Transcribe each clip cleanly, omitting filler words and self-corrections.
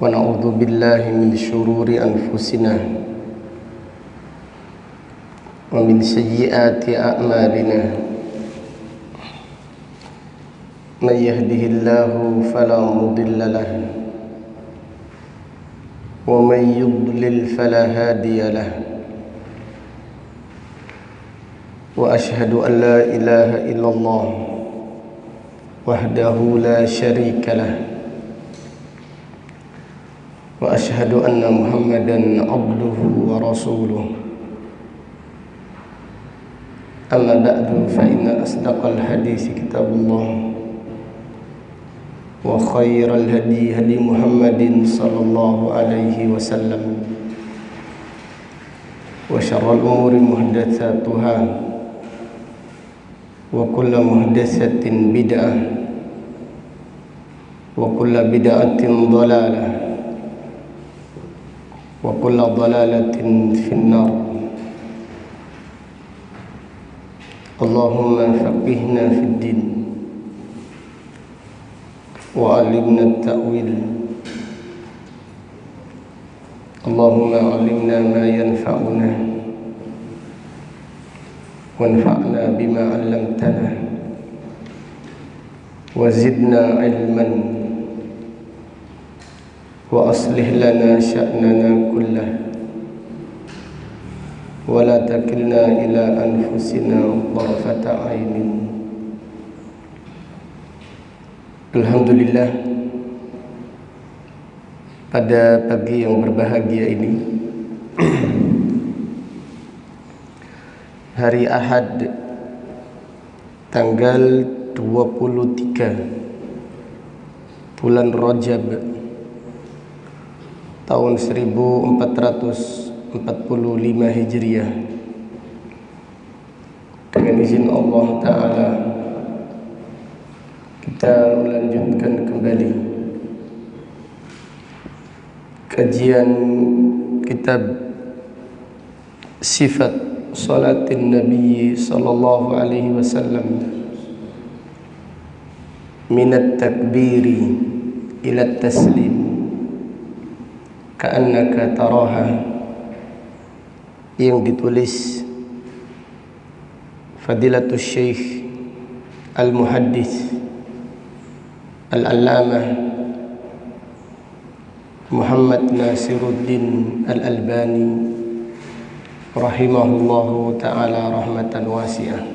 ونعوذ بالله من شرور أنفسنا ومن سيئات أعمالنا من يهده الله فلا مضل له ومن يضلل فلا هادي له وأشهد أن لا إله إلا الله وحده لا شريك له وأشهد أن محمدا عبده ورسوله أما بعد فإن أصدق الحديث كتاب الله وخير الهدي هدي محمد صلى الله عليه وسلم وشر الأمور محدثاتها وكل محدثة بدعة وكل بدعة ضلالة وكل ضلالة في النار. اللهم فقهنا في الدين وعلمنا التأويل. اللهم علمنا ما ينفعنا وانفعنا بما علمتنا وزدنا علما وأصلح لنا شأننا كله ولا تكلنا إلى أنفسنا طرفة عين. Alhamdulillah, pada pagi yang berbahagia ini, hari Ahad tanggal 23 bulan Rajab tahun 1445 Hijriah, dengan izin Allah Ta'ala kita melanjutkan kembali kajian kitab Sifat Salatin Nabi Sallallahu Alaihi Wasallam Minat takbiri ila taslim ka'annaka taraha, yang ditulis Fadilatul Syekh Al-Muhaddits Al-Allamah Muhammad Nasiruddin Al-Albani rahimahullahu ta'ala rahmatan wasi'ah.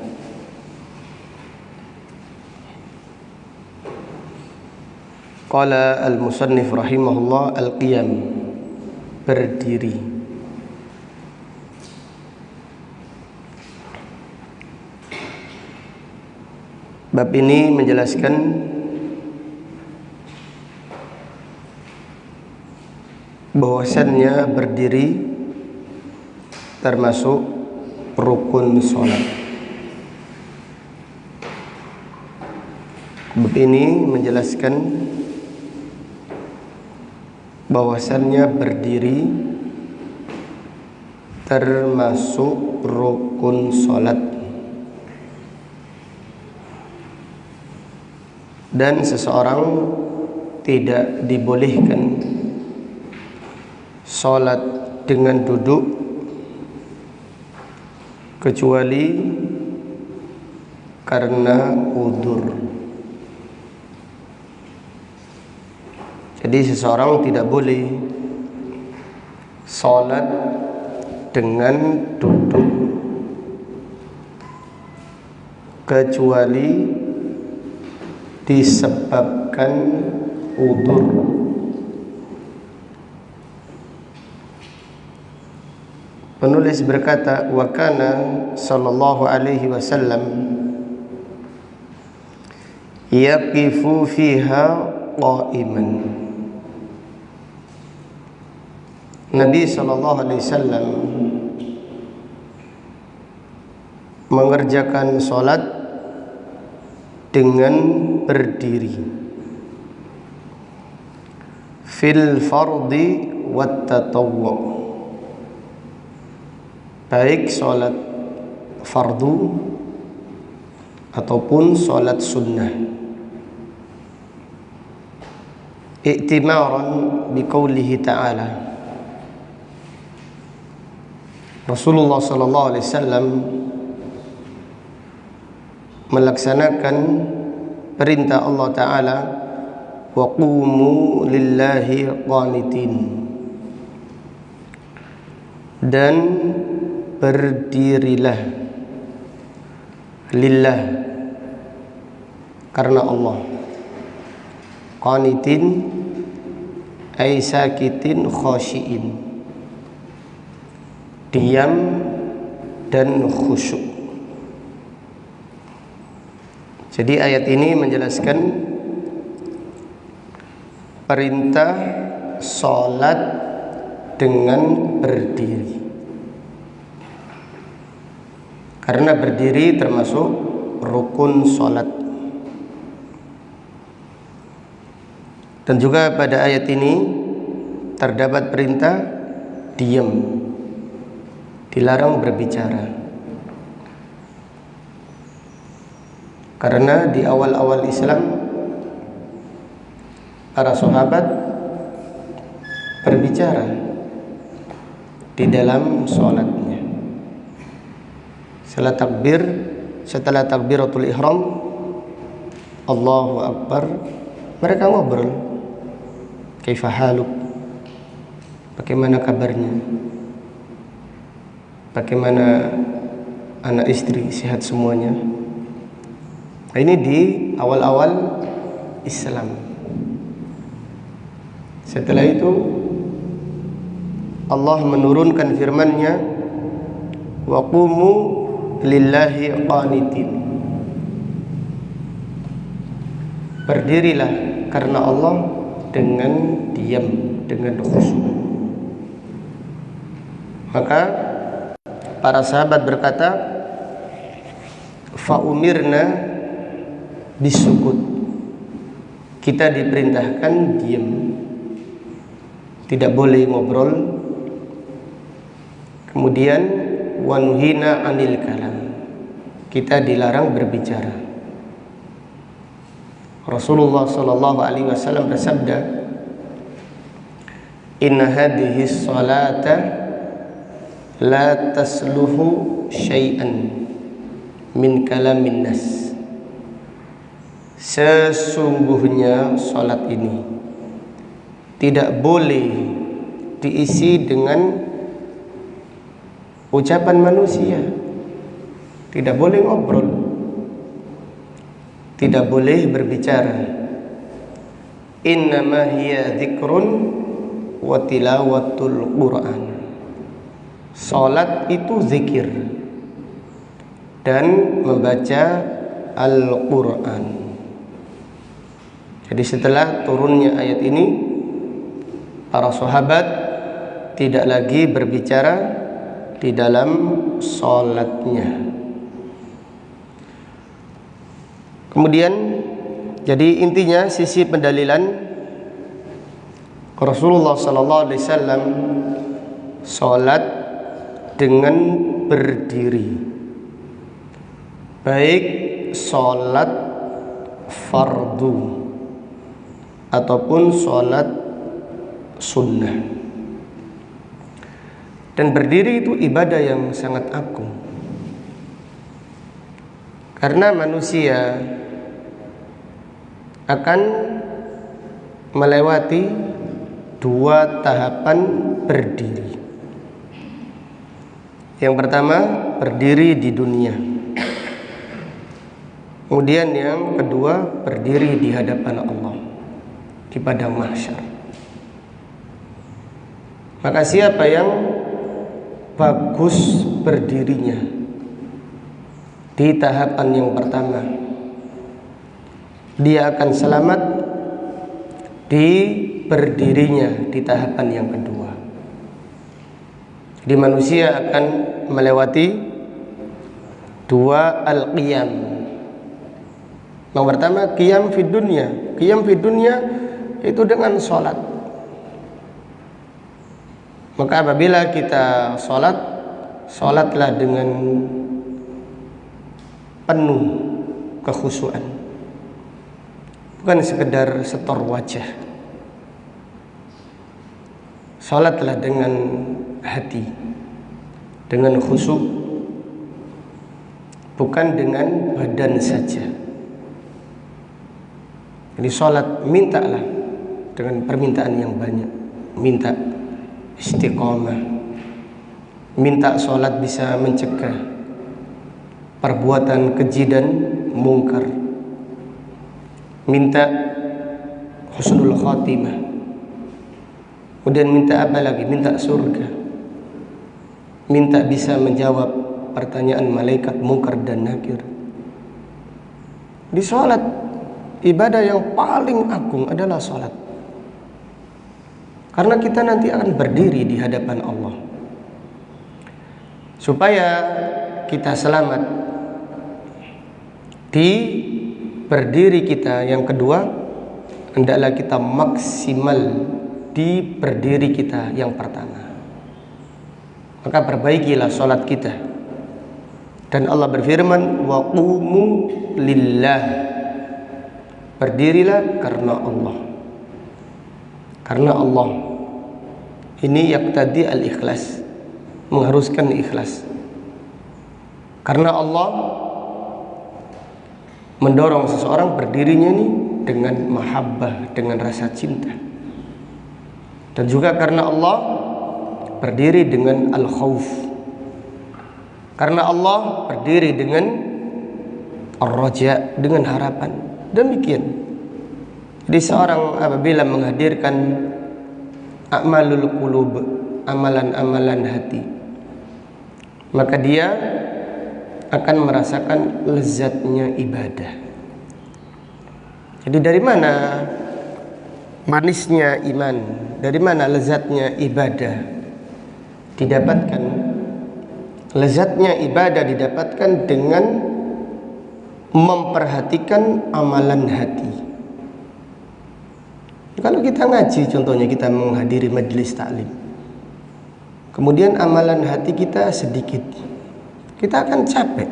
Qala al-musannif rahimahullah al-qiyam, berdiri. Bab ini menjelaskan bahwasannya berdiri termasuk rukun sholat. Bab ini menjelaskan bahwasannya berdiri termasuk rukun sholat, dan seseorang tidak dibolehkan sholat dengan duduk kecuali karena udzur. Jadi seseorang tidak boleh sholat dengan duduk kecuali disebabkan udzur. Penulis berkata, wa kana sallallahu alaihi wasallam yaqifu fiha qa'iman. Nabi sallallahu alaihi wasallam mengerjakan salat dengan berdiri fil fardi wat tatawwu, baik salat fardu ataupun salat sunnah. i'timaran biqaulihi ta'ala. Rasulullah sallallahu alaihi wasallam melaksanakan perintah Allah Ta'ala, wa qumu lillahi qanitin, dan berdirilah lillah, karena Allah. Qanitin ay sakitin khashiin, diam dan khusyuk. Jadi ayat ini menjelaskan perintah sholat dengan berdiri, karena berdiri termasuk rukun sholat. Dan juga pada ayat ini terdapat perintah diam, dilarang berbicara. Karena di awal-awal Islam para sahabat berbicara di dalam sholatnya. Setelah takbiratul ihram, Allahu Akbar, mereka ngobrol. Kaifa haluk? Bagaimana kabarnya? Bagaimana anak istri, sehat semuanya? Nah, ini di awal-awal Islam. Setelah itu Allah menurunkan firman-Nya, wa qumu lillahi qanitin, berdirilah karena Allah dengan diam, dengan khusyuk. Maka para sahabat berkata, fa umirna bisukut, kita diperintahkan diam, tidak boleh ngobrol. Kemudian wanuhina anil kalam, kita dilarang berbicara. Rasulullah sallallahu alaihi wasallam bersabda, inna hadhihi sholata la tasluhu syai'an min kalamin nas, sesungguhnya salat ini tidak boleh diisi dengan ucapan manusia, tidak boleh ngobrol, tidak boleh berbicara. Innama hiya dzikrun wa tilawatul Qur'an, salat itu zikir dan membaca Al-Quran. Jadi setelah turunnya ayat ini, para sahabat tidak lagi berbicara di dalam sholatnya. Kemudian, jadi intinya sisi pendalilan, Rasulullah SAW sholat dengan berdiri, baik sholat fardu ataupun sholat sunnah. Dan berdiri itu ibadah yang sangat agung, karena manusia akan melewati dua tahapan berdiri. Yang pertama, berdiri di dunia. Kemudian yang kedua, berdiri di hadapan Allah di padang mahsyar. Maka siapa yang bagus berdirinya di tahapan yang pertama, dia akan selamat di berdirinya di tahapan yang kedua. Jadi manusia akan melewati dua al-qiyam. Yang pertama, qiyam fid dunya. Qiyam fid dunya itu dengan sholat. Maka apabila kita sholat, sholatlah dengan penuh kekhusyuan, bukan sekedar setor wajah. Salatlah dengan hati, dengan khusyuk, bukan dengan badan saja. Jadi salat mintalah dengan permintaan yang banyak. Minta istiqomah, minta salat bisa mencegah perbuatan keji dan mungkar, minta husnul khatimah. Kemudian minta apa lagi? Minta surga, minta bisa menjawab pertanyaan malaikat mungkar dan nakir. Di salat, ibadah yang paling agung adalah salat. Karena kita nanti akan berdiri di hadapan Allah. Supaya kita selamat di berdiri kita yang kedua, hendaklah kita maksimal di berdiri kita yang pertama. Maka perbaikilah salat kita. Dan Allah berfirman, wa qumu lillah, berdirilah karena Allah. Karena Allah ini yaqtadi al-ikhlas, mengharuskan ikhlas. Karena Allah mendorong seseorang berdirinya ini dengan mahabbah, dengan rasa cinta. Dan juga karena Allah berdiri dengan al-khauf. Karena Allah berdiri dengan ar-raja, dengan harapan. Demikian. Jadi seorang apabila menghadirkan a'malul qulub, amalan-amalan hati, maka dia akan merasakan lezatnya ibadah. Jadi dari mana manisnya iman, dari mana lezatnya ibadah didapatkan? Lezatnya ibadah didapatkan dengan memperhatikan amalan hati. Kalau kita ngaji, contohnya kita menghadiri majelis taklim, kemudian amalan hati kita sedikit, kita akan capek,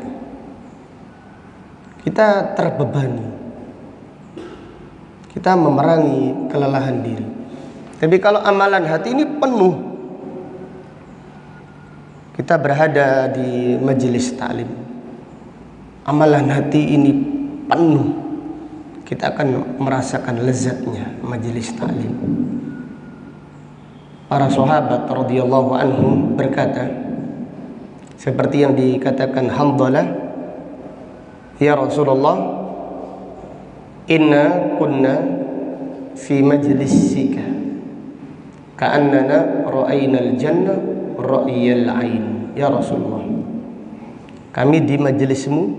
kita terbebani, kita memerangi kelelahan diri. Tapi kalau amalan hati ini penuh, kita berada di majelis taklim, amalan hati ini penuh, kita akan merasakan lezatnya majelis taklim. Para sahabat radhiyallahu anhum berkata, seperti yang dikatakan Hamdalah, ya Rasulullah, inna kunna fi majlisika ka'annana ra'aynal jannah ra'yal ain. Ya Rasulullah, kami di majelismu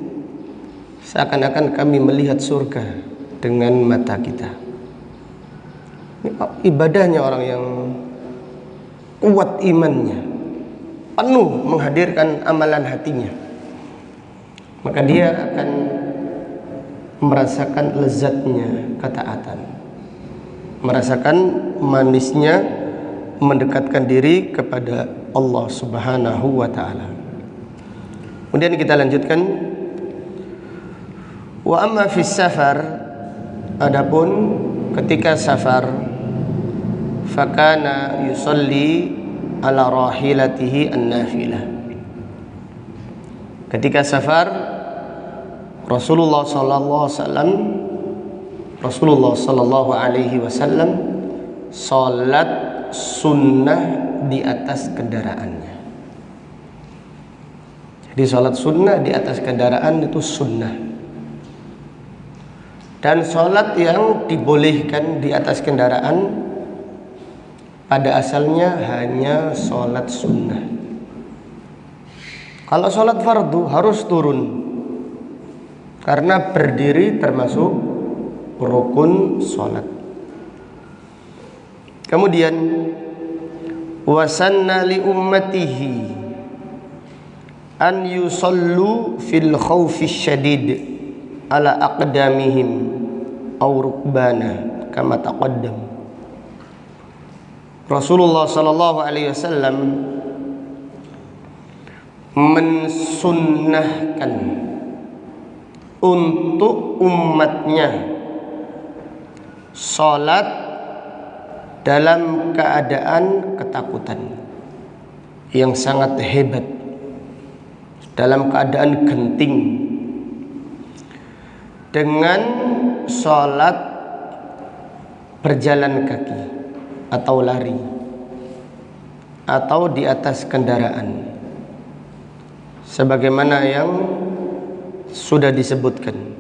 seakan-akan kami melihat surga dengan mata kita. Ini ibadahnya orang yang kuat imannya, penuh menghadirkan amalan hatinya, maka dia akan merasakan lezatnya ketaatan, merasakan manisnya mendekatkan diri kepada Allah Subhanahu wa ta'ala. Kemudian kita lanjutkan, wa amma fis safar, adapun ketika safar, fakana yusalli ala rahilatihi an-nafilah. Ketika safar, Rasulullah sallallahu alaihi wasallam salat sunnah di atas kendaraannya. Jadi salat sunnah di atas kendaraan itu sunnah. Dan salat yang dibolehkan di atas kendaraan pada asalnya hanya salat sunnah. Kalau salat fardu harus turun, karena berdiri termasuk rukun salat. Kemudian wasanna li ummatihi an yusallu fil khawfi syadid ala aqdamihim aw rukbana kama taqaddam. Rasulullah sallallahu alaihi wasallam mensunnahkan untuk umatnya salat dalam keadaan ketakutan yang sangat hebat, dalam keadaan genting, dengan sholat berjalan kaki atau lari atau di atas kendaraan, sebagaimana yang sudah disebutkan.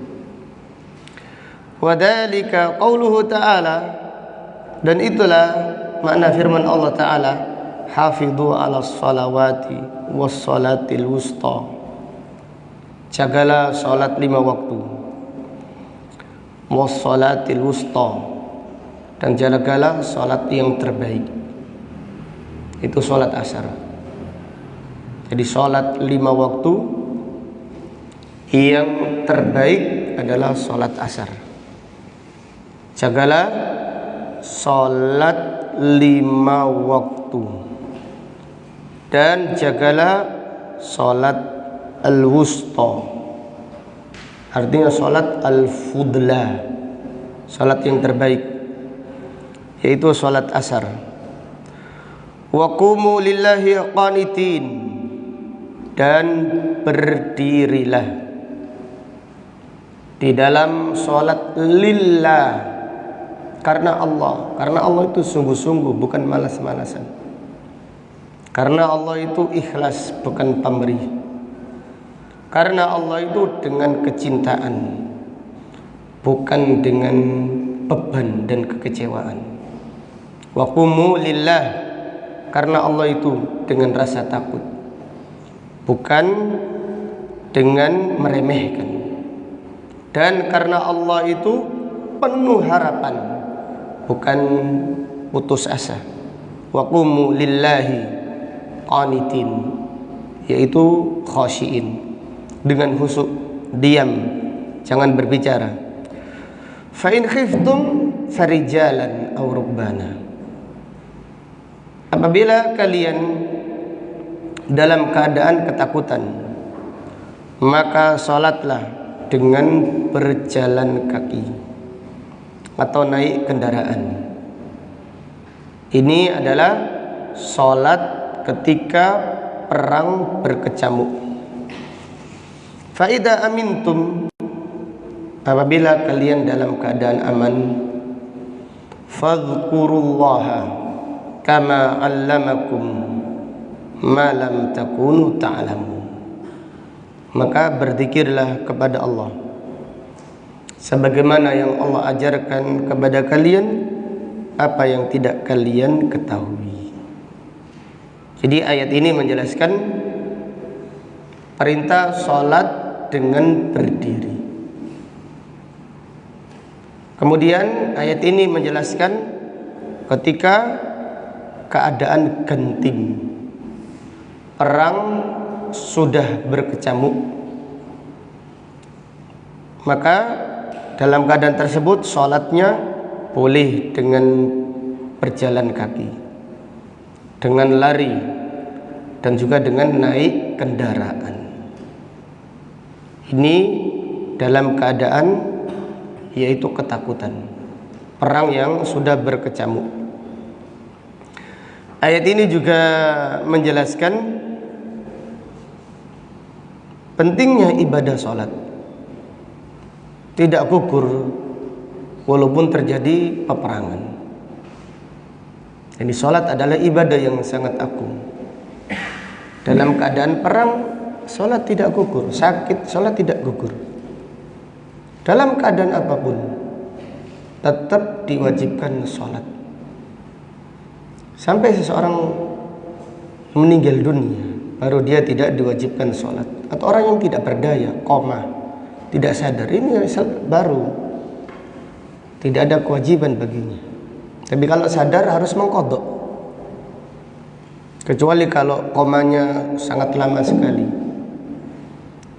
Wadzalika qauluhu ta'ala, dan itulah makna firman Allah Ta'ala, hafidhu ala sholawati was sholatil wusta, jagalah sholat 5 waktu, was sholatil wusta, dan jagalah sholat yang terbaik, itu sholat asar. Jadi sholat 5 waktu yang terbaik adalah sholat asar. Jagalah sholat 5 waktu dan jagalah sholat al-wusta, artinya sholat al-fudla, sholat yang terbaik, yaitu sholat asar. Wa qumu lillahi qanitin, dan berdirilah di dalam sholat lillah, karena Allah. Karena Allah itu sungguh-sungguh, bukan malas-malasan. Karena Allah itu ikhlas, bukan pamrih. Karena Allah itu dengan kecintaan, bukan dengan beban dan kekecewaan. Wa qumu lillah, karena Allah itu dengan rasa takut, bukan dengan meremehkan. Dan karena Allah itu penuh harapan, bukan putus asa. Wa qumu lillahi qanitin, yaitu khasyiin, dengan khusyuk, diam, jangan berbicara. Fa in khiftum farijalan aw rubbana, apabila kalian dalam keadaan ketakutan, maka salatlah dengan berjalan kaki atau naik kendaraan. Ini adalah salat ketika perang berkecamuk. Fa idza amintum, apabila kalian dalam keadaan aman, fadhkurullaha kama 'allamakum ma lam takunu ta'lamun, maka berzikirlah kepada Allah sebagaimana yang Allah ajarkan kepada kalian apa yang tidak kalian ketahui. Jadi ayat ini menjelaskan perintah sholat dengan berdiri. Kemudian ayat ini menjelaskan ketika keadaan genting, perang sudah berkecamuk, maka dalam keadaan tersebut sholatnya boleh dengan berjalan kaki, dengan lari, dan juga dengan naik kendaraan. Ini dalam keadaan yaitu ketakutan, perang yang sudah berkecamuk. Ayat ini juga menjelaskan pentingnya ibadah sholat, tidak gugur walaupun terjadi peperangan. Jadi sholat adalah ibadah yang sangat agung. Dalam keadaan perang, sholat tidak gugur. Sakit, sholat tidak gugur. Dalam keadaan apapun, tetap diwajibkan sholat. Sampai seseorang meninggal dunia, baru dia tidak diwajibkan sholat. Atau orang yang tidak berdaya, koma, tidak sadar, ini baru tidak ada kewajiban baginya. Tapi kalau sadar harus mengqadha, kecuali kalau komanya sangat lama sekali.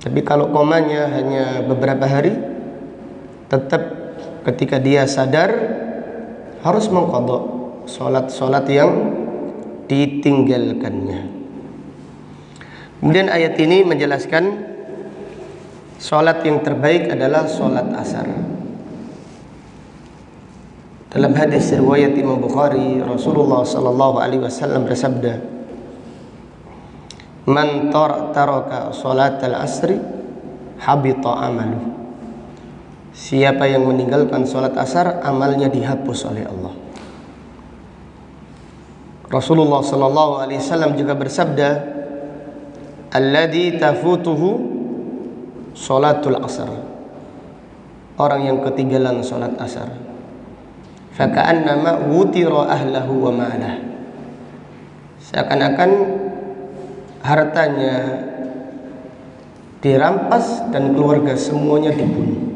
Tapi kalau komanya hanya beberapa hari, tetap ketika dia sadar harus mengqadha sholat-sholat yang ditinggalkannya. Kemudian ayat ini menjelaskan sholat yang terbaik adalah sholat asar. Dalam hadis riwayat Imam Bukhari, Rasulullah sallallahu alaihi wasallam bersabda, "Man taraka salatal asri habita amalu." Siapa yang meninggalkan salat asar, amalnya dihapus oleh Allah. Rasulullah sallallahu alaihi wasallam juga bersabda, "Alladzi tafutuhu salatul asar." Orang yang ketinggalan salat asar, faka'annama wutira ahlahu wa ma'alah. Seakan-akan hartanya dirampas dan keluarga semuanya dibunuh.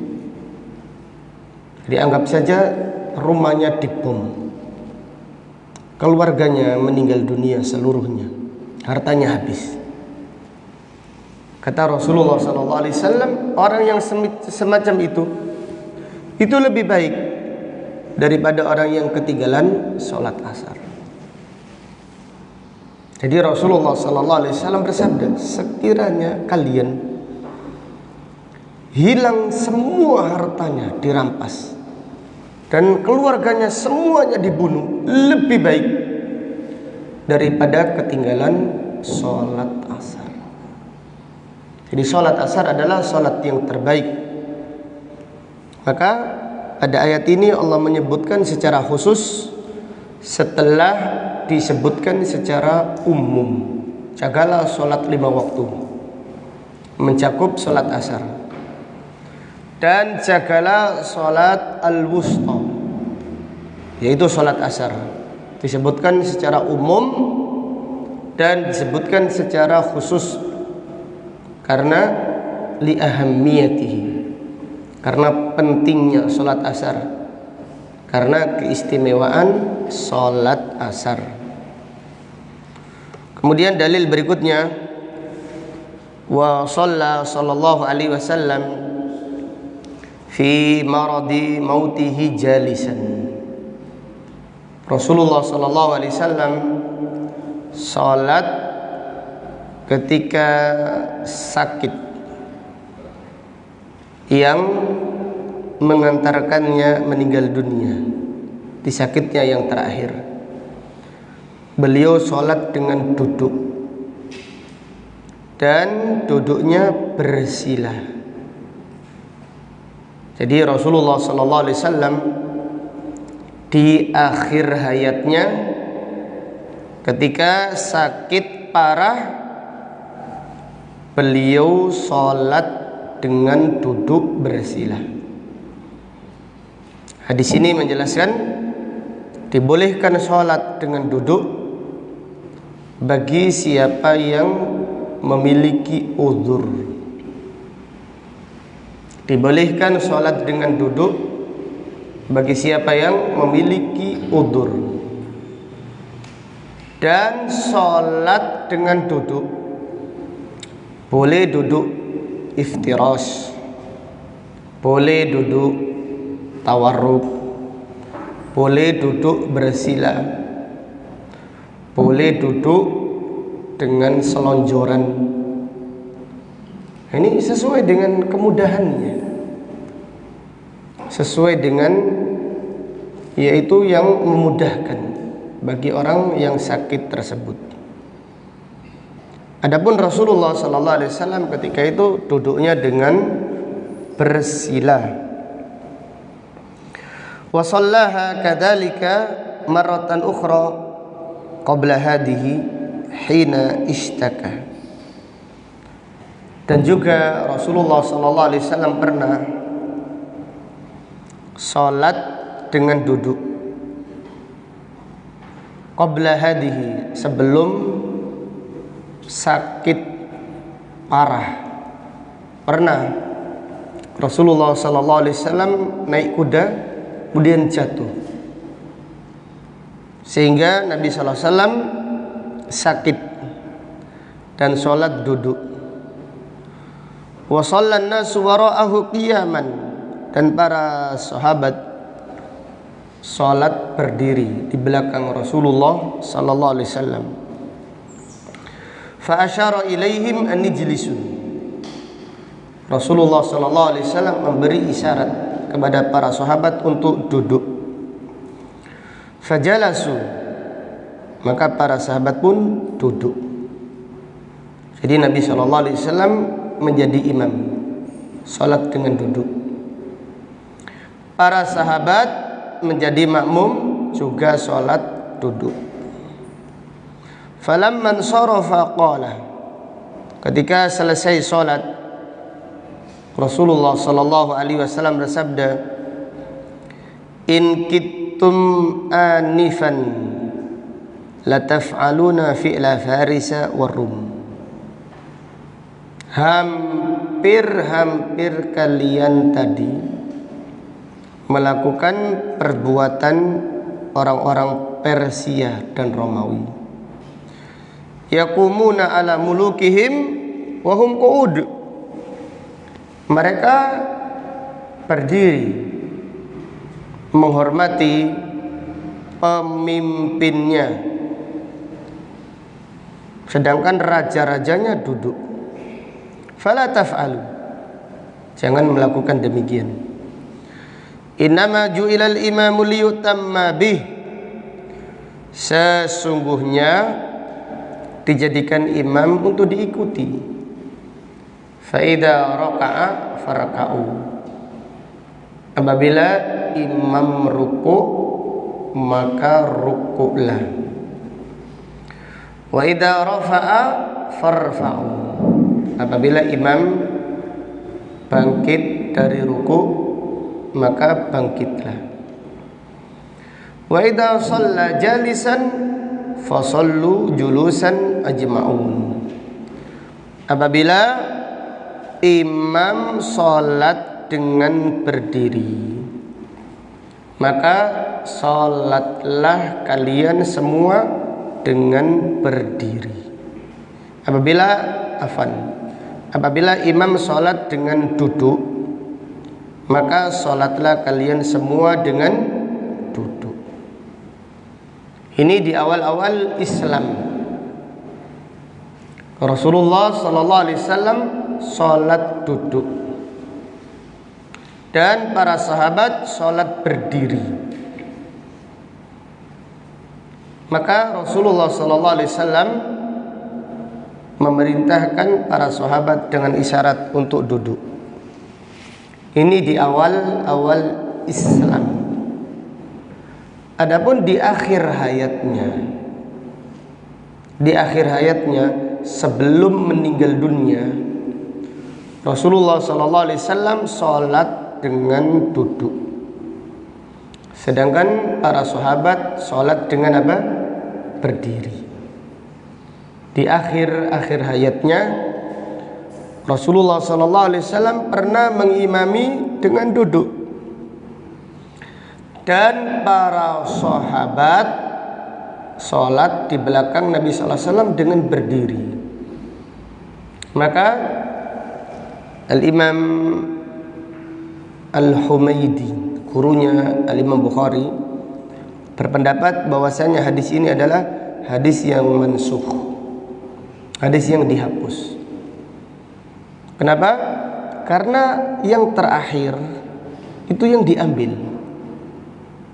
Dianggap saja rumahnya dibom, keluarganya meninggal dunia seluruhnya, hartanya habis. Kata Rasulullah SAW, orang yang semacam itu lebih baik daripada orang yang ketinggalan sholat asar. Jadi Rasulullah SAW bersabda, sekiranya kalian hilang semua hartanya, dirampas, dan keluarganya semuanya dibunuh, lebih baik daripada ketinggalan sholat asar. Jadi sholat asar adalah sholat yang terbaik. Maka pada ayat ini Allah menyebutkan secara khusus setelah disebutkan secara umum. Jagalah sholat 5 waktu, mencakup sholat asar. Dan jagalah sholat al-wusta, yaitu sholat asar. Disebutkan secara umum dan disebutkan secara khusus karena li'ahammiyatihi, karena pentingnya sholat asar, karena keistimewaan sholat asar. Kemudian dalil berikutnya, wa sallallahu alaihi wasallam fi maradi mautihi jalisan. Rasulullah sallallahu alaihi wasallam salat ketika sakit yang mengantarkannya meninggal dunia, di sakitnya yang terakhir. Beliau sholat dengan duduk, dan duduknya bersila. Jadi Rasulullah SAW di akhir hayatnya, ketika sakit parah, beliau sholat dengan duduk bersila. Hadis ini menjelaskan dibolehkan sholat dengan duduk bagi siapa yang memiliki uzur. Dibolehkan sholat dengan duduk bagi siapa yang memiliki uzur. Dan sholat dengan duduk, boleh duduk iftirash, boleh duduk tawarruk, boleh duduk bersila, boleh duduk dengan selonjoran. Ini sesuai dengan kemudahannya, sesuai dengan yaitu yang memudahkan bagi orang yang sakit tersebut. Adapun Rasulullah SAW ketika itu duduknya dengan bersila. Wa shallaha kadzalika marratan ukhra qabla hadhihi hina ishtaka. Dan juga Rasulullah SAW pernah salat dengan duduk qabla hadhihi, sebelum sakit parah. Pernah Rasulullah SAW naik kuda kemudian jatuh, sehingga Nabi SAW sakit dan sholat duduk. Wa shallan nasu wara'ahu qiyaman, dan para sahabat sholat berdiri di belakang Rasulullah sallallahu alaihi wasallam. Fa asyara ilaihim an ijlisu. Rasulullah sallallahu alaihi wasallam memberi isyarat kepada para sahabat untuk duduk. Fajalasu, maka para sahabat pun duduk. Jadi Nabi SAW menjadi imam, salat dengan duduk. Para sahabat menjadi makmum, juga salat duduk. Falamman sarafa qala, ketika selesai salat, Rasulullah SAW bersabda, in kittum anifan lataf'aluna fi'la farisa warum. Hampir kalian tadi melakukan perbuatan orang-orang Persia dan Romawi. Yaqumuna ala mulukihim wa hum qu'ud. Mereka berdiri menghormati pemimpinnya, sedangkan raja-rajanya duduk. Fala taf'alu, jangan melakukan demikian. Innama ju'ilal imamu liyutamma bih, sesungguhnya dijadikan imam untuk diikuti. Fa idza raka'a farka'u, apabila imam ruku maka rukuklah. Wa idza rafa'a farfa'u, apabila imam bangkit dari ruku maka bangkitlah. Wa idza shalla jalisan fasallu julusan ajma'un, apabila imam salat dengan berdiri maka salatlah kalian semua dengan berdiri. Apabila imam salat dengan duduk, maka salatlah kalian semua dengan duduk. Ini di awal-awal Islam. Rasulullah SAW salat duduk dan para sahabat salat berdiri. Maka Rasulullah SAW memerintahkan para sahabat dengan isyarat untuk duduk. Ini di awal-awal Islam. Adapun di akhir hayatnya, sebelum meninggal dunia, Rasulullah SAW salat dengan duduk, sedangkan para sahabat salat dengan apa? Berdiri. Di akhir hayatnya, Rasulullah SAW pernah mengimami dengan duduk, dan para sahabat salat di belakang Nabi SAW dengan berdiri. Maka Al-Imam Al-Humaydi, gurunya Al-Imam Bukhari, berpendapat bahwasanya hadis ini adalah hadis yang mansukh, hadis yang dihapus. Kenapa? Karena yang terakhir itu yang diambil.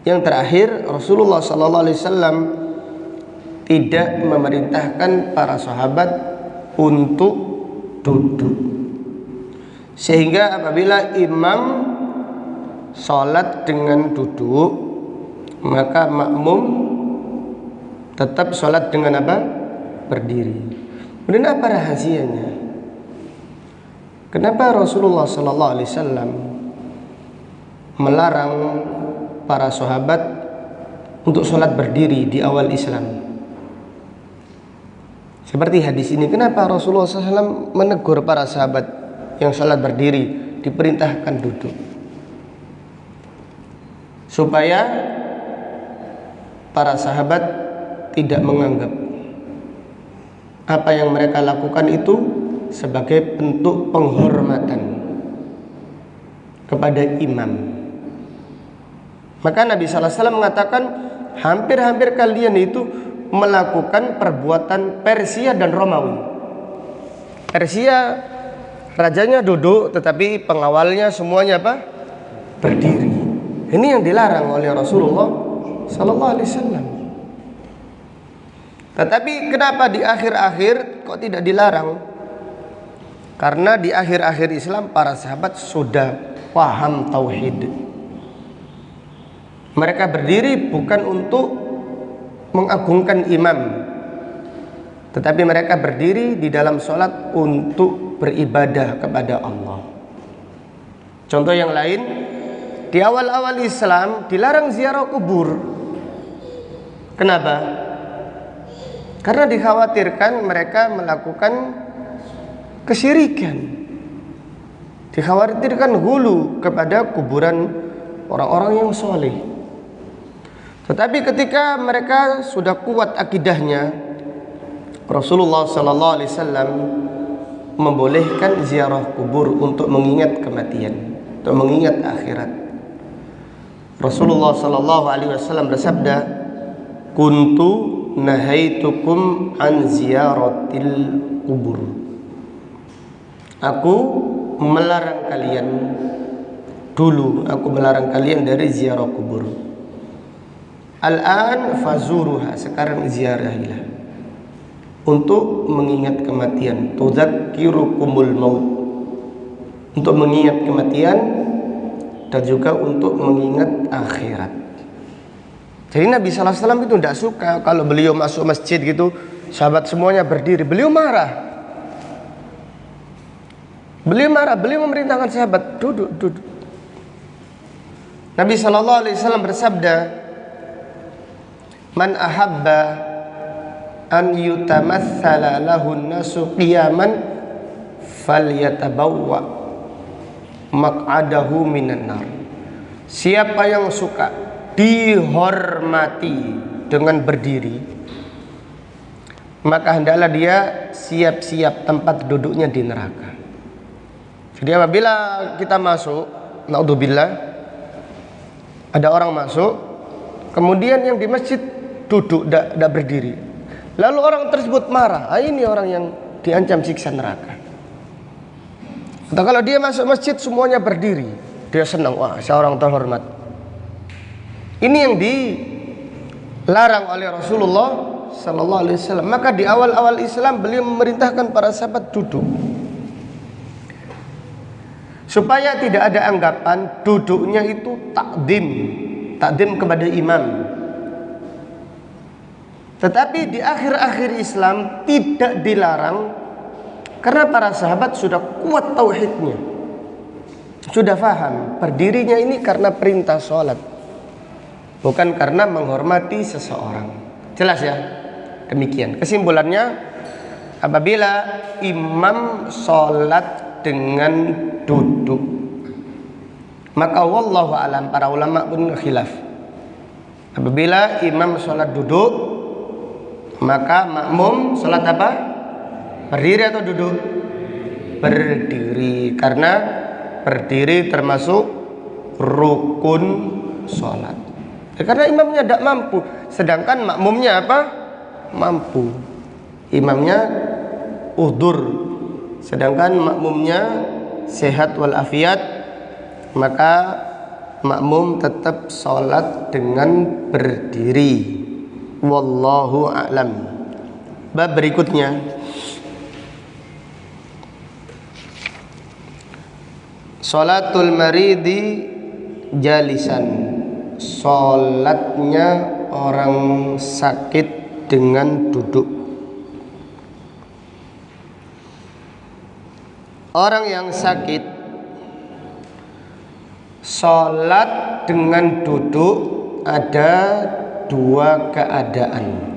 Yang terakhir Rasulullah SAW tidak memerintahkan para sahabat untuk duduk, sehingga apabila imam salat dengan duduk, maka makmum tetap salat dengan apa? Berdiri. Kemudian apa rahasianya? Kenapa Rasulullah SAW melarang para sahabat untuk salat berdiri di awal Islam? Seperti hadis ini, kenapa Rasulullah SAW menegur para sahabat yang salat berdiri, diperintahkan duduk? Supaya para sahabat tidak menganggap apa yang mereka lakukan itu sebagai bentuk penghormatan kepada imam. Maka Nabi SAW mengatakan, hampir-hampir kalian itu melakukan perbuatan Persia dan Romawi. Persia rajanya duduk, tetapi pengawalnya semuanya apa? Berdiri. Ini yang dilarang oleh Rasulullah sallallahu alaihi wasallam. Tetapi kenapa di akhir-akhir kok tidak dilarang? Karena di akhir-akhir Islam para sahabat sudah paham tauhid. Mereka berdiri bukan untuk mengagungkan imam, tetapi mereka berdiri di dalam sholat untuk beribadah kepada Allah. Contoh yang lain, di awal-awal Islam dilarang ziarah kubur. Kenapa? Karena dikhawatirkan mereka melakukan kesyirikan, dikhawatirkan hulu kepada kuburan orang-orang yang soleh. Tetapi ketika mereka sudah kuat akidahnya, Rasulullah sallallahu alaihi wasallam membolehkan ziarah kubur untuk mengingat kematian, untuk mengingat akhirat. Rasulullah sallallahu alaihi wasallam bersabda, "Kuntu nahaitukum an ziyaratil kubur." Aku melarang kalian dulu, aku melarang kalian dari ziarah kubur. Al-an fazuruha, sekarang ziarahilah untuk mengingat kematian. Tudzakirukumul maut, untuk mengingat kematian dan juga untuk mengingat akhirat. Jadi Nabi sallallahu alaihi wasallam itu tidak suka kalau beliau masuk masjid gitu, sahabat semuanya berdiri. Beliau marah. Beliau memerintahkan sahabat duduk. Nabi sallallahu alaihi wasallam bersabda, "Man ahabba an yutamassala lahun nasu qiyaman falyatabawwa maq'adahu minan nar." Siapa yang suka dihormati dengan berdiri, maka hendaklah dia siap-siap tempat duduknya di neraka. Jadi apabila kita masuk, naudzubillah, ada orang masuk, kemudian yang di masjid duduk, tidak berdiri, lalu orang tersebut marah, ini orang yang diancam siksa neraka. Atau kalau dia masuk masjid semuanya berdiri, dia senang, wah saya orang terhormat. Ini yang dilarang oleh Rasulullah sallallahu alaihi wasallam. Maka di awal-awal Islam beliau memerintahkan para sahabat duduk, supaya tidak ada anggapan duduknya itu takdim kepada imam. Tetapi di akhir-akhir Islam tidak dilarang, karena para sahabat sudah kuat tauhidnya, sudah faham berdirinya ini karena perintah sholat, bukan karena menghormati seseorang. Jelas ya? Demikian kesimpulannya, apabila imam sholat dengan duduk, maka wallahu alam, para ulama pun khilaf. Apabila imam sholat duduk, maka makmum sholat apa? Berdiri atau duduk? Berdiri, karena berdiri termasuk rukun sholat. Karena imamnya tidak mampu, sedangkan makmumnya apa? Mampu. Imamnya udzur, sedangkan makmumnya sehat walafiat, maka makmum tetap sholat dengan berdiri. Wallahu a'lam. Bab berikutnya, sholatul maridi jalisan, sholatnya orang sakit dengan duduk. Orang yang sakit sholat dengan duduk ada dua keadaan.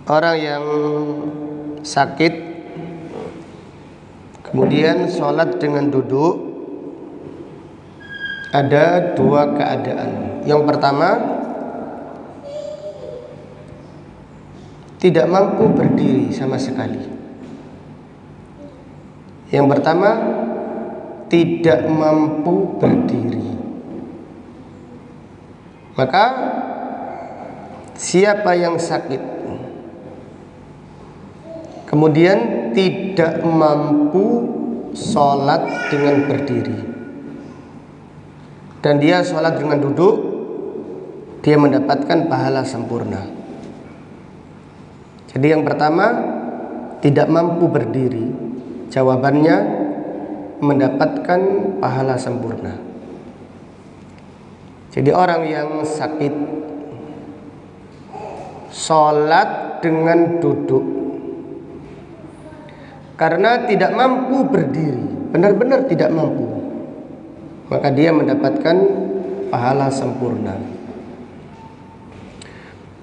Orang yang sakit kemudian sholat dengan duduk ada dua keadaan. Yang pertama, tidak mampu berdiri sama sekali. Yang pertama, tidak mampu berdiri. Maka siapa yang sakit kemudian tidak mampu sholat dengan berdiri, dan dia sholat dengan duduk, dia mendapatkan pahala sempurna. Jadi yang pertama, tidak mampu berdiri, jawabannya mendapatkan pahala sempurna. Jadi orang yang sakit sholat dengan duduk karena tidak mampu berdiri, benar-benar tidak mampu, maka dia mendapatkan pahala sempurna.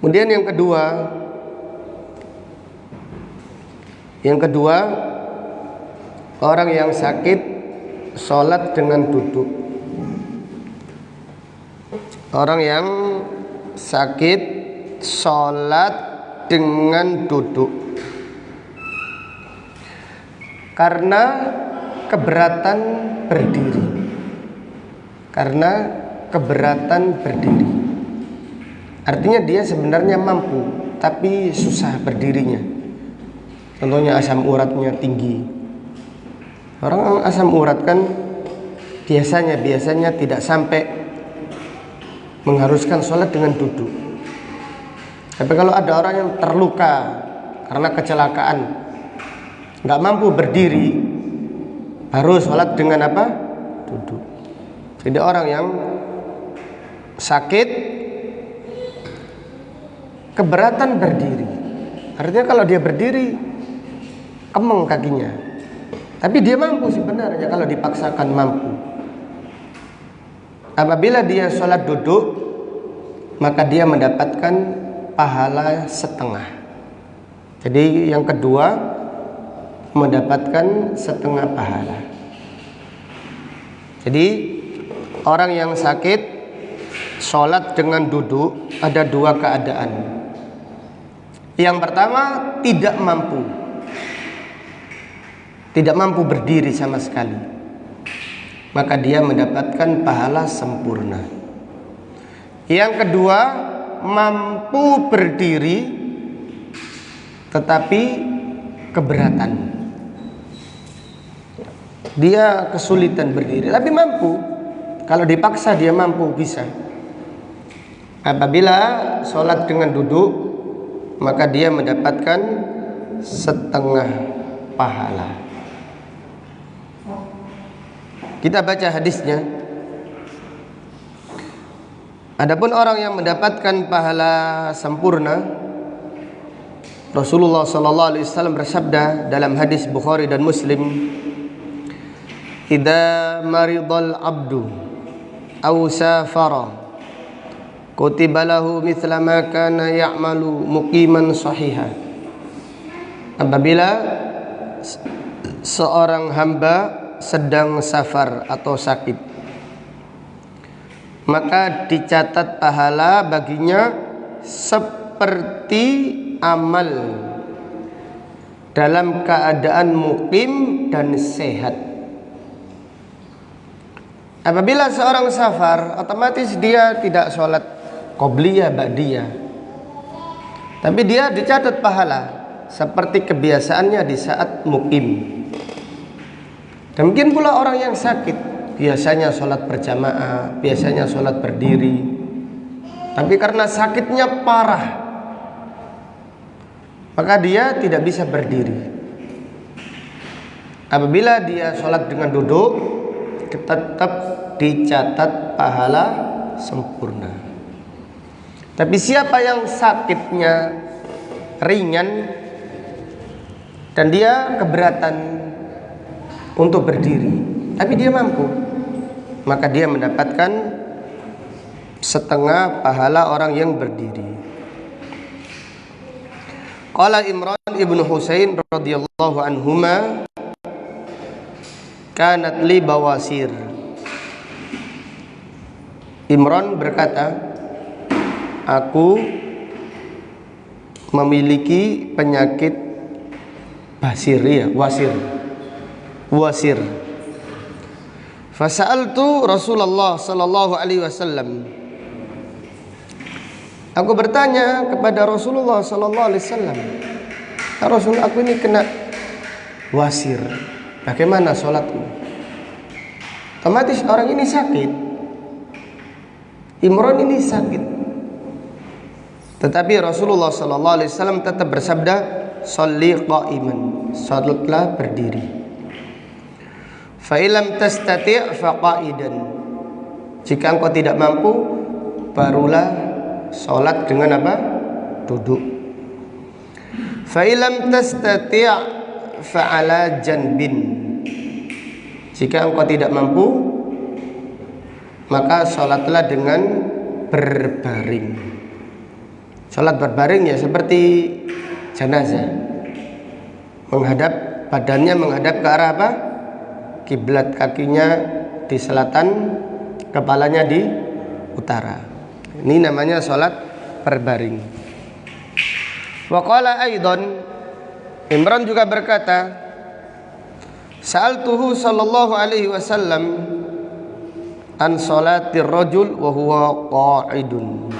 Kemudian yang kedua, orang yang sakit sholat dengan duduk. Orang yang sakit sholat dengan duduk karena keberatan berdiri. Artinya dia sebenarnya mampu, tapi susah berdirinya. Contohnya asam uratnya tinggi. Orang asam urat kan biasanya tidak sampai mengharuskan sholat dengan duduk. Tapi kalau ada orang yang terluka karena kecelakaan, nggak mampu berdiri, baru sholat dengan apa? Duduk. Jadi orang yang sakit keberatan berdiri, artinya kalau dia berdiri kemeng kakinya, tapi dia mampu sebenarnya kalau dipaksakan mampu. Apabila dia sholat duduk, maka dia mendapatkan pahala setengah. Jadi yang kedua, mendapatkan setengah pahala. Jadi orang yang sakit sholat dengan duduk ada dua keadaan. Yang pertama, tidak mampu berdiri sama sekali, maka dia mendapatkan pahala sempurna. Yang kedua, mampu berdiri tetapi keberatan. Dia kesulitan berdiri tapi mampu. Kalau dipaksa dia mampu, bisa. Apabila sholat dengan duduk, maka dia mendapatkan setengah pahala. Kita baca hadisnya. Adapun orang yang mendapatkan pahala sempurna, Rasulullah sallallahu alaihi wasallam bersabda dalam hadis Bukhari dan Muslim, "Idza maridal 'abdu aw safara, kutiba lahu mithla ma kana ya'malu muqiman sahiha." Apabila seorang hamba sedang safar atau sakit, maka dicatat pahala baginya seperti amal dalam keadaan mukim dan sehat. Apabila seorang safar, otomatis dia tidak sholat qobliyah ba'diyah, tapi dia dicatat pahala seperti kebiasaannya di saat mukim. Demikian pula orang yang sakit, biasanya sholat berjamaah, biasanya sholat berdiri, tapi karena sakitnya parah, maka dia tidak bisa berdiri. Apabila dia sholat dengan duduk, tetap dicatat pahala sempurna. Tapi siapa yang sakitnya ringan dan dia keberatan untuk berdiri, tapi dia mampu, maka dia mendapatkan setengah pahala orang yang berdiri. Qala Imran ibnu Husain radhiyallahu anhuma, kanat li bawasir. Imran berkata, aku memiliki penyakit basir, ya, wasir. Fasa'altu Rasulullah sallallahu alaihi wasallam. Aku bertanya kepada Rasulullah sallallahu alaihi wasallam, "Ya Rasul, aku ini kena wasir. Bagaimana sholatku?" Otomatis orang ini sakit. Imran ini sakit, tetapi Rasulullah sallallahu alaihi wasallam tetap bersabda, "Shalli qa'iman." Salatlah berdiri. Fa illam tastati' fa qa'idan. Jika engkau tidak mampu, barulah salat dengan apa? Duduk. Fa illam tastati' fa 'ala janbin. Jika engkau tidak mampu, maka salatlah dengan berbaring. Salat berbaring ya seperti jenazah, badannya menghadap ke arah apa? Kiblat, kakinya di selatan, kepalanya di utara. Ini namanya salat berbaring. Wa qala aidan, Imran juga berkata, sa'altuhu sallallahu alaihi wasallam an salatir rajul wa huwa qa'idun.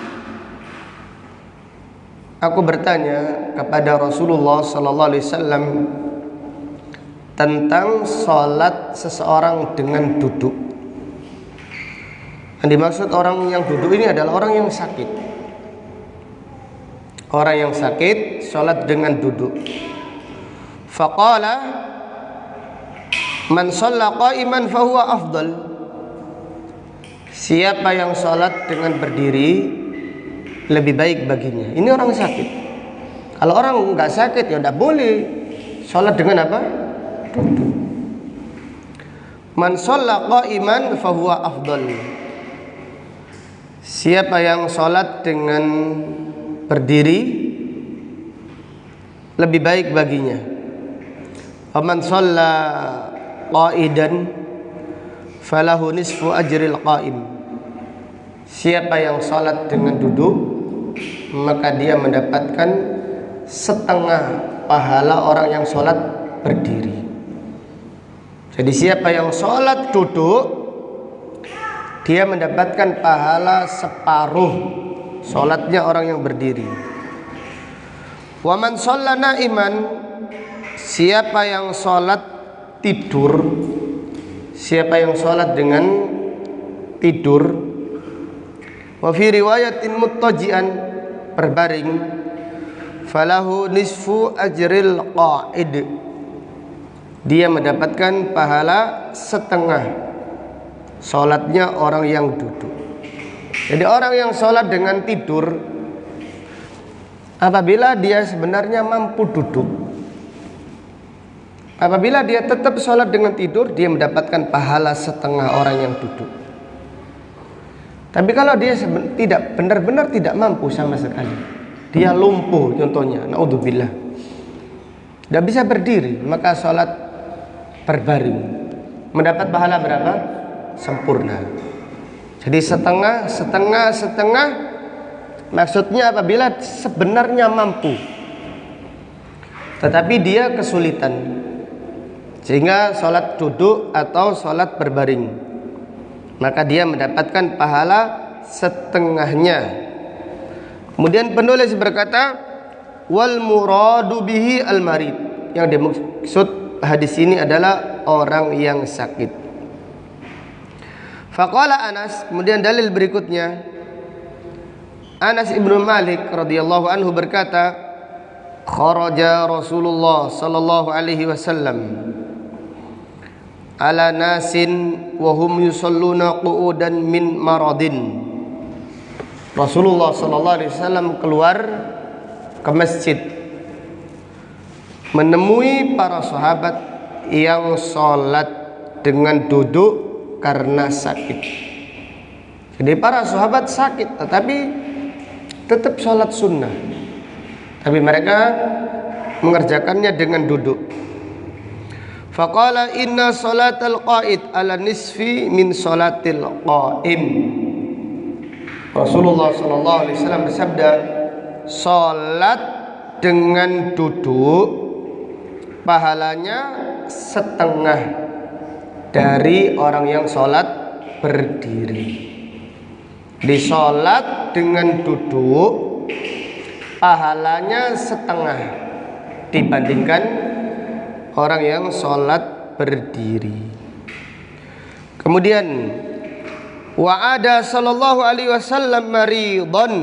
Aku bertanya kepada Rasulullah sallallahu alaihi wasallam tentang salat seseorang dengan duduk. Yang dimaksud orang yang duduk ini adalah orang yang sakit. Orang yang sakit salat dengan duduk. Faqala man shalla qa'iman fahuwa afdal. Siapa yang salat dengan berdiri lebih baik baginya. Ini orang sakit. Kalau orang enggak sakit ya tidak boleh salat dengan apa? Duduk. Man shalla qa'iman fahuwa afdal. Siapa yang salat dengan berdiri lebih baik baginya. Wa man shalla qa'idan falahu nisfu ajril qa'im. Siapa yang salat dengan duduk, maka dia mendapatkan setengah pahala orang yang salat berdiri. Jadi siapa yang salat duduk, dia mendapatkan pahala separuh salatnya orang yang berdiri. Wa man shalla na'iman, siapa yang salat tidur, siapa yang salat dengan tidur, wa fi riwayatin muttaji'an, berbaring, falahu nisfu ajril qa'id, dia mendapatkan pahala setengah salatnya orang yang duduk. Jadi orang yang salat dengan tidur, apabila dia sebenarnya mampu duduk, apabila dia tetap salat dengan tidur, dia mendapatkan pahala setengah orang yang duduk. Tapi kalau dia tidak benar-benar tidak mampu sama sekali, dia lumpuh contohnya, naudzubillah, tidak bisa berdiri, maka salat berbaring mendapat pahala berapa? Sempurna. Jadi setengah, maksudnya apabila sebenarnya mampu, tetapi dia kesulitan, sehingga salat duduk atau salat berbaring, maka dia mendapatkan pahala setengahnya. Kemudian penulis berkata, wal muradu bihi al marid, yang dimaksud hadis ini adalah orang yang sakit. Faqala Anas, kemudian dalil berikutnya, Anas ibnu Malik radhiyallahu anhu berkata, kharaja Rasulullah sallallahu alaihi wasallam ala nasin wa hum yusalluna qu'udan min maradin. Rasulullah sallallahu alaihi wasallam keluar ke masjid menemui para sahabat yang salat dengan duduk karena sakit. Jadi para sahabat sakit tetapi tetap salat sunnah, tapi mereka mengerjakannya dengan duduk. Faqala inna salatal qa'id ala nisfi min salatil qa'im. Rasulullah sallallahu alaihi wasallam bersabda, salat dengan duduk pahalanya setengah dari orang yang salat berdiri. Di salat dengan duduk pahalanya setengah dibandingkan orang yang sholat berdiri. Kemudian Wa ada sallallahu alaihi wasallam maridan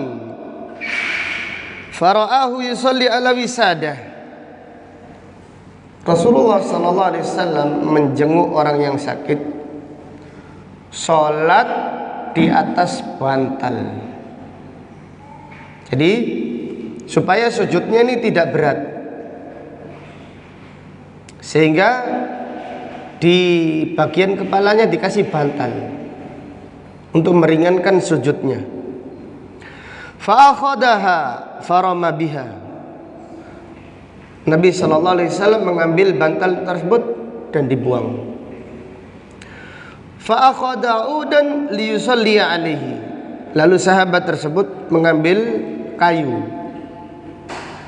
fara'ahu yusalli ala wisadah. Rasulullah sallallahu alaihi wasallam menjenguk orang yang sakit salat di atas bantal. Jadi supaya sujudnya ini tidak berat, sehingga di bagian kepalanya dikasih bantal untuk meringankan sujudnya. Fa akhadaha farama biha. Nabi sallallahu alaihi wasallam mengambil bantal tersebut dan dibuang. Fa akhadha udan liyusalli alaihi. Lalu sahabat tersebut mengambil kayu,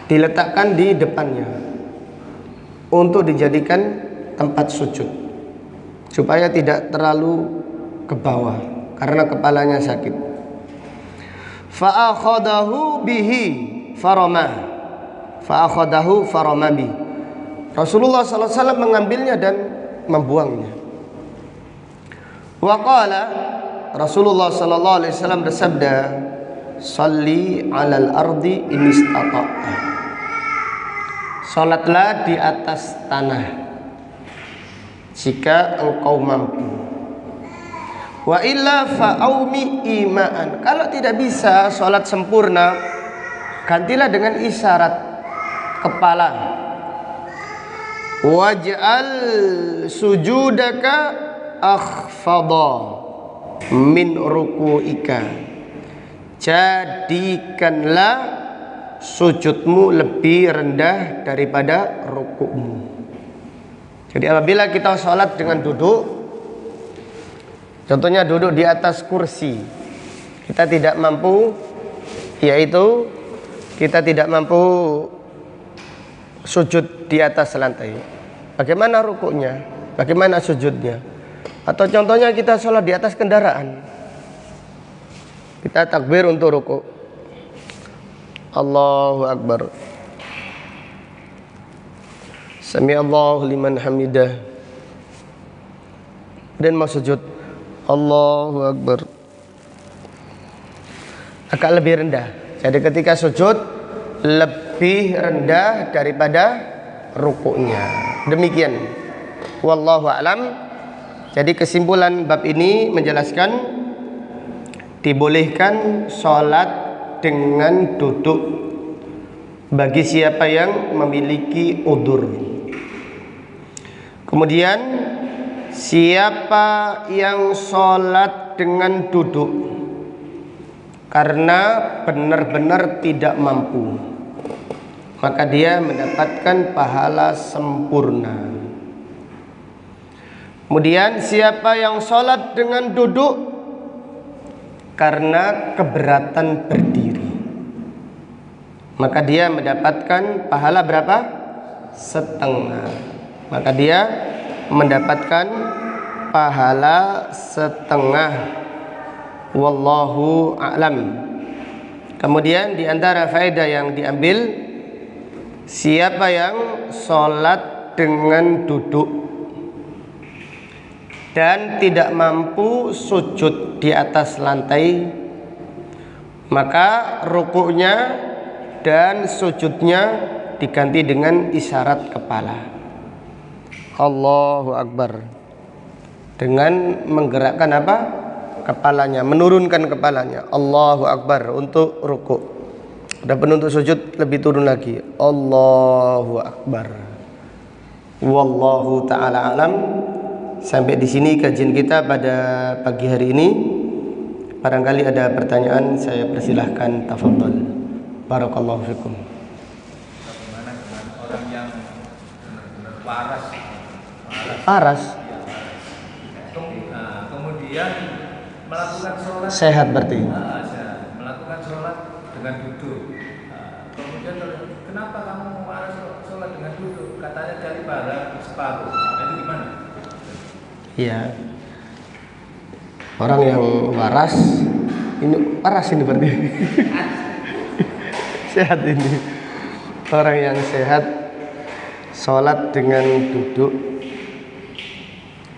diletakkan di depannya untuk dijadikan tempat sujud, supaya tidak terlalu ke bawah karena kepalanya sakit. Fa akhadahu bihi farama. Fa akhadahu farama bi. Rasulullah sallallahu alaihi wasallam mengambilnya dan membuangnya. Wa qala, Rasulullah sallallahu alaihi wasallam bersabda, "Shalli 'alal ardi in istata'a." Salatlah di atas tanah jika engkau mampu. Wa illa fa'aumi ima'an. Kalau tidak bisa salat sempurna, gantilah dengan isyarat kepala. Waj'al sujudaka akhfadha min ruku'ika. Jadikanlah sujudmu lebih rendah daripada rukukmu. Jadi apabila kita sholat dengan duduk, contohnya duduk di atas kursi, kita tidak mampu, yaitu kita tidak mampu sujud di atas lantai. Bagaimana rukuknya? Bagaimana sujudnya? Atau contohnya kita sholat di atas kendaraan, kita takbir untuk rukuk, Allahu Akbar, Sami Allahu liman hamidah, dan mau sujud, Allahu Akbar, agak lebih rendah. Jadi ketika sujud lebih rendah daripada rukuknya. Demikian, wallahu a'lam. Jadi kesimpulan bab ini menjelaskan dibolehkan sholat dengan duduk bagi siapa yang memiliki udzur. Kemudian siapa yang sholat dengan duduk karena benar-benar tidak mampu, maka dia mendapatkan pahala sempurna. Kemudian siapa yang sholat dengan duduk karena keberatan berdiri, maka dia mendapatkan pahala berapa? Setengah. Maka dia mendapatkan pahala setengah. Wallahu a'lam. Kemudian di antara faedah yang diambil, siapa yang sholat dengan duduk dan tidak mampu sujud di atas lantai, maka rukuknya dan sujudnya diganti dengan isyarat kepala, Allahu Akbar, dengan menggerakkan apa? Kepalanya, menurunkan kepalanya, Allahu Akbar untuk rukuk. Adapun untuk sujud lebih turun lagi, Allahu Akbar. Wallahu ta'ala alam. Sampai di sini kajian kita pada pagi hari ini. Barangkali ada pertanyaan, saya persilahkan, tafadhol. Barakallahu fikum. Bagaimana dengan orang yang benar-benar waras? Nah, kemudian melakukan sholat Sehat berarti. Melakukan sholat dengan duduk. Kemudian kenapa kamu waras sholat dengan duduk? Katanya cari pahala separuh. Itu gimana? Iya. Orang yang waras ini berarti. Sehat ini. Orang yang sehat sholat dengan duduk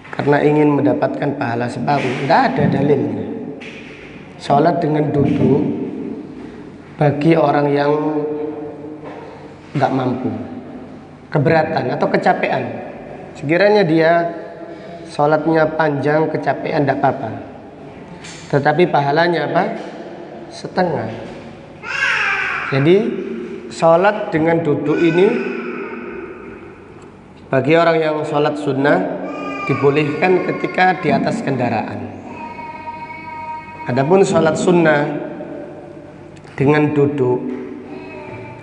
karena ingin mendapatkan pahala separuh. Tidak ada dalilnya. sholat dengan duduk bagi orang yang nggak mampu, keberatan atau kecapean. Sekiranya dia sholatnya panjang, kecapean, tidak apa-apa. Tetapi pahalanya apa? Setengah. Jadi sholat dengan duduk ini bagi orang yang sholat sunnah dibolehkan ketika di atas kendaraan. Adapun sholat sunnah dengan duduk,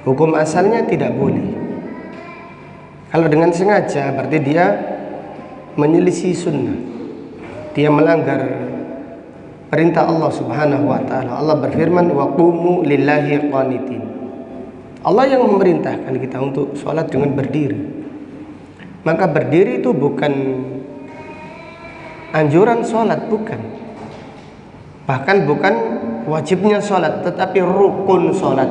hukum asalnya tidak boleh. Kalau dengan sengaja berarti dia menyelisih sunnah, dia melanggar perintah Allah Subhanahu wa taala. Allah berfirman, wa qumu lillahi qanitin. Allah yang memerintahkan kita untuk sholat dengan berdiri. Maka berdiri itu bukan anjuran sholat, bukan. Bahkan bukan wajibnya sholat, tetapi rukun sholat.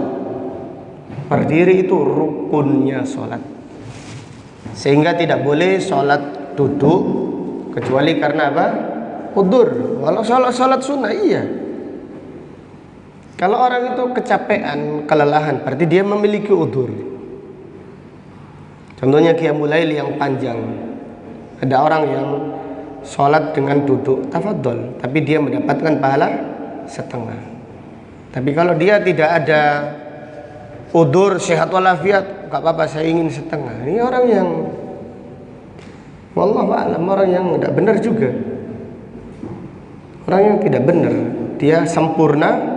Berdiri itu rukunnya sholat. Sehingga tidak boleh sholat duduk kecuali karena apa? Udzur. Walau sholat sunnah iya. Kalau orang itu kecapean, kelelahan, berarti dia memiliki udzur. Contohnya qiyamul lail yang panjang. Ada orang yang sholat dengan duduk tafadhol, tapi dia mendapatkan pahala setengah. Tapi kalau dia tidak ada udzur, sehat walafiat, gak apa-apa, saya ingin setengah. Ini orang yang wallahu a'lam, orang yang tidak benar juga. Orang yang tidak benar, dia sempurna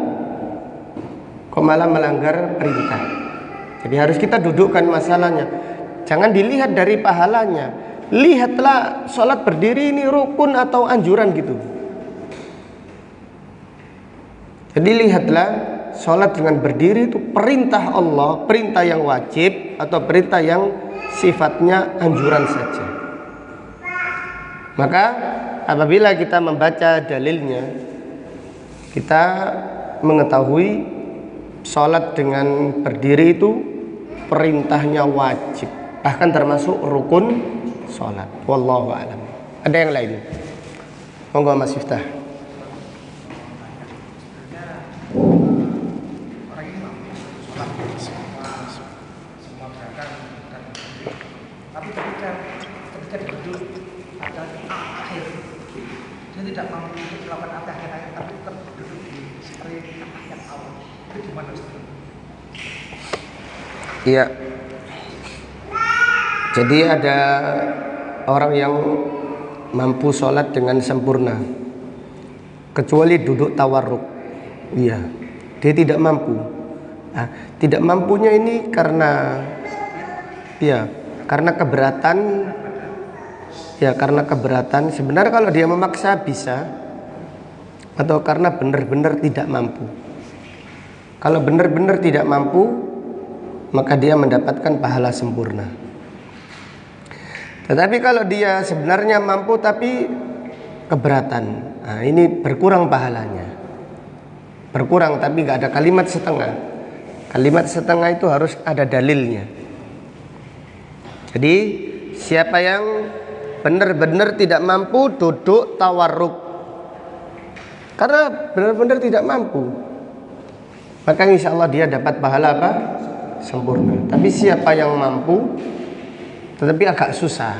kok malah melanggar perintah. Jadi harus kita dudukkan masalahnya. Jangan dilihat dari pahalanya. Lihatlah sholat berdiri ini rukun atau anjuran gitu. Jadi lihatlah sholat dengan berdiri itu perintah Allah, perintah yang wajib atau perintah yang sifatnya anjuran saja. Maka apabila kita membaca dalilnya, kita mengetahui sholat dengan berdiri itu perintahnya wajib, bahkan termasuk rukun sholat. Wallahu a'lam. Ada yang lain? Monggo Mas Miftah. Orang ini mampu sholat semua gerakan dan tapi ketika duduk pada akhir dia tidak mampu untuk melakukan akhir-akhir, tapi tetap duduk seperti yang awal. Itu gimana Ustaz? Iya. Jadi ada orang yang mampu sholat dengan sempurna kecuali duduk tawarruk. Iya, dia tidak mampu. Nah, tidak mampunya ini karena karena keberatan. Ya, karena keberatan. Sebenarnya kalau dia memaksa bisa, atau karena benar-benar tidak mampu. Kalau benar-benar tidak mampu, maka dia mendapatkan pahala sempurna. Tetapi kalau dia sebenarnya mampu tapi keberatan, nah ini berkurang pahalanya. Berkurang tapi nggak ada kalimat setengah. Kalimat setengah itu harus ada dalilnya. Jadi siapa yang benar-benar tidak mampu duduk tawarruk, karena benar-benar tidak mampu, maka insya Allah dia dapat pahala apa? Sempurna. Tapi siapa yang mampu tetapi agak susah.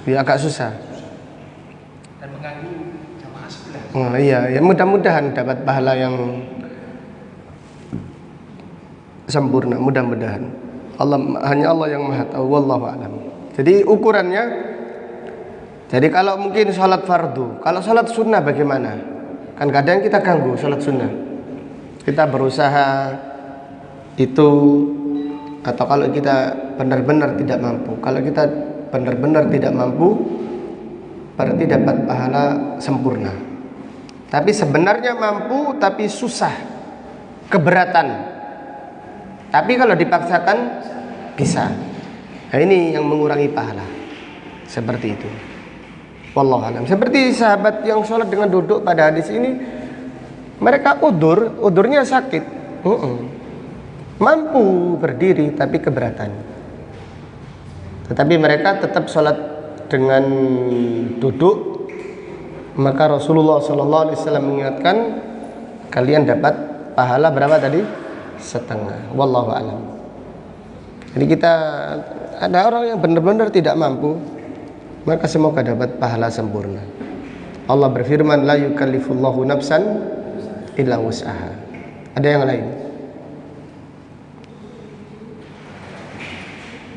Ya, agak susah. Dan mengganggu jamaah sebelah. Oh, iya, ya mudah-mudahan dapat pahala yang sempurna, mudah-mudahan. Hanya Allah yang Maha tahu, wallahu a'lam. Jadi ukurannya, jadi kalau mungkin sholat fardu, kalau sholat sunnah bagaimana? Kan kadang kita ganggu sholat sunnah. Kita berusaha itu, atau kalau kita benar-benar tidak mampu. Kalau kita benar-benar tidak mampu, berarti dapat pahala sempurna. Tapi sebenarnya mampu tapi susah, keberatan. Tapi kalau dipaksakan bisa. Nah, ini yang mengurangi pahala. Seperti itu. Wallahu a'lam. Seperti sahabat yang sholat dengan duduk pada hadis ini, mereka udurnya sakit. Mampu berdiri tapi keberatan. Tetapi mereka tetap sholat dengan duduk. Maka Rasulullah SAW mengingatkan, kalian dapat pahala berapa tadi? Setengah. Wallahu a'lam. Jadi kita ada orang yang benar-benar tidak mampu, maka semoga dapat pahala sempurna. Allah berfirman, la yukallifullahu nafsan illa wus'aha. Ada yang lain?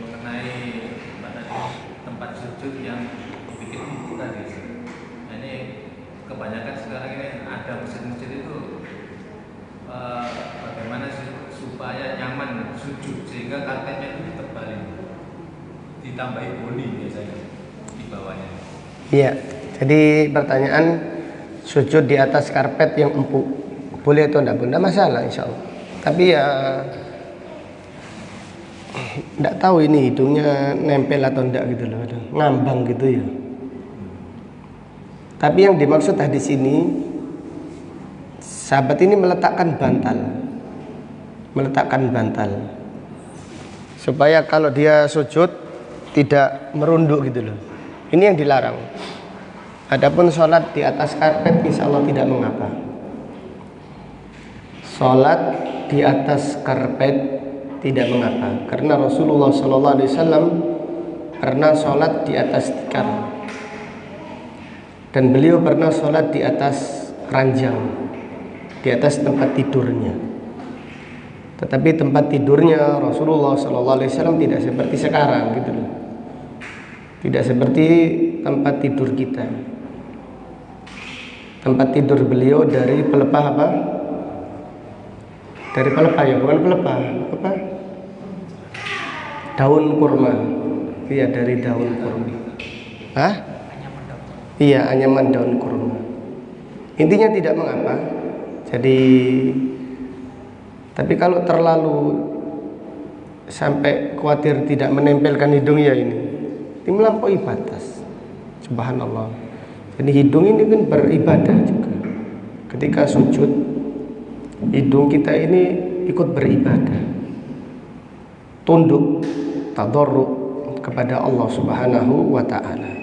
Mengenai tempat sujud yang bikin empuk tadi. Nah, ini kebanyakan sekarang ini ada masjid-masjid itu bagaimana sih supaya nyaman sujud sehingga karpetnya itu ditebalin, ditambahi boni biasanya di bawahnya. Iya. Jadi pertanyaan sujud di atas karpet yang empuk boleh atau enggak? Bunda masalah insya Allah. Tapi ya enggak tahu ini hidungnya nempel atau enggak gitu loh, ngambang gitu ya. Tapi yang dimaksud hadis ini, sahabat ini meletakkan bantal supaya kalau dia sujud tidak merunduk gitu loh. Ini yang dilarang. Adapun sholat di atas karpet insya Allah tidak mengapa. Sholat di atas karpet tidak mengapa, karena Rasulullah SAW pernah sholat di atas tikar, dan beliau pernah sholat di atas ranjang, di atas tempat tidurnya. Tetapi tempat tidurnya Rasulullah SAW tidak seperti sekarang gitu loh. Tidak seperti tempat tidur kita. Tempat tidur beliau dari pelepah apa? Dari pelepah ya, bukan pelepah apa? Daun kurma. Iya, dari daun kurma. Hah? Iya, anyaman daun kurma. Intinya tidak mengapa. Jadi, tapi kalau terlalu sampai khawatir tidak menempelkan hidung ya ini melampaui batas. Subhanallah. Jadi hidung ini kan beribadah juga. Ketika sujud, hidung kita ini ikut beribadah, tunduk, tadarruk kepada Allah Subhanahu wa ta'ala.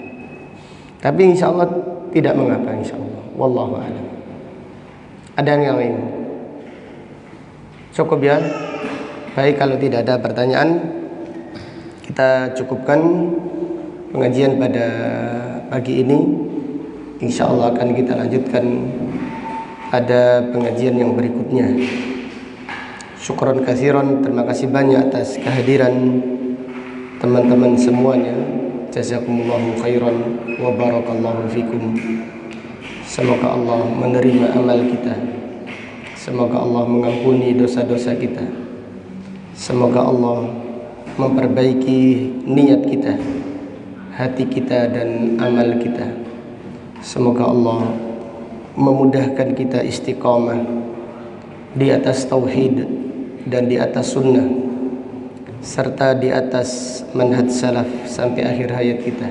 Tapi insya Allah tidak mengapa, insya Allah. Wallahu a'lam. Ada yang lain? Cukup ya? Baik, kalau tidak ada pertanyaan, kita cukupkan pengajian pada pagi ini. Insya Allah akan kita lanjutkan pada pengajian yang berikutnya. Syukron kasiron, terima kasih banyak atas kehadiran teman-teman semuanya. Jazakumullahu khairan wa barakallahu fikum. Semoga Allah menerima amal kita. Semoga Allah mengampuni dosa-dosa kita. Semoga Allah memperbaiki niat kita, hati kita dan amal kita. Semoga Allah memudahkan kita istiqamah di atas tauhid dan di atas sunnah, serta di atas manhaj salaf sampai akhir hayat kita.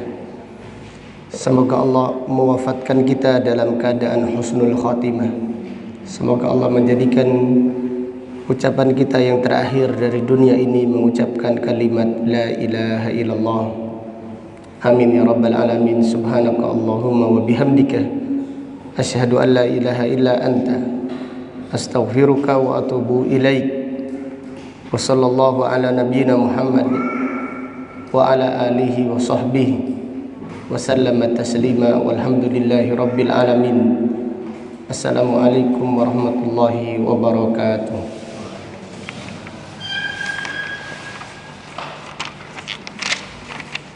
Semoga Allah mewafatkan kita dalam keadaan husnul khatimah. Semoga Allah menjadikan ucapan kita yang terakhir dari dunia ini mengucapkan kalimat la ilaha illallah. Amin ya rabbal alamin. Subhanaka Allahumma wa bihamdika asyhadu an la ilaha illa anta astaghfiruka wa atubu ilaik. Wa sallallahu ala nabiyyina Muhammad wa ala alihi wa sahbihi wa sallama taslima walhamdulillahi rabbil alamin. Assalamualaikum warahmatullahi wabarakatuh.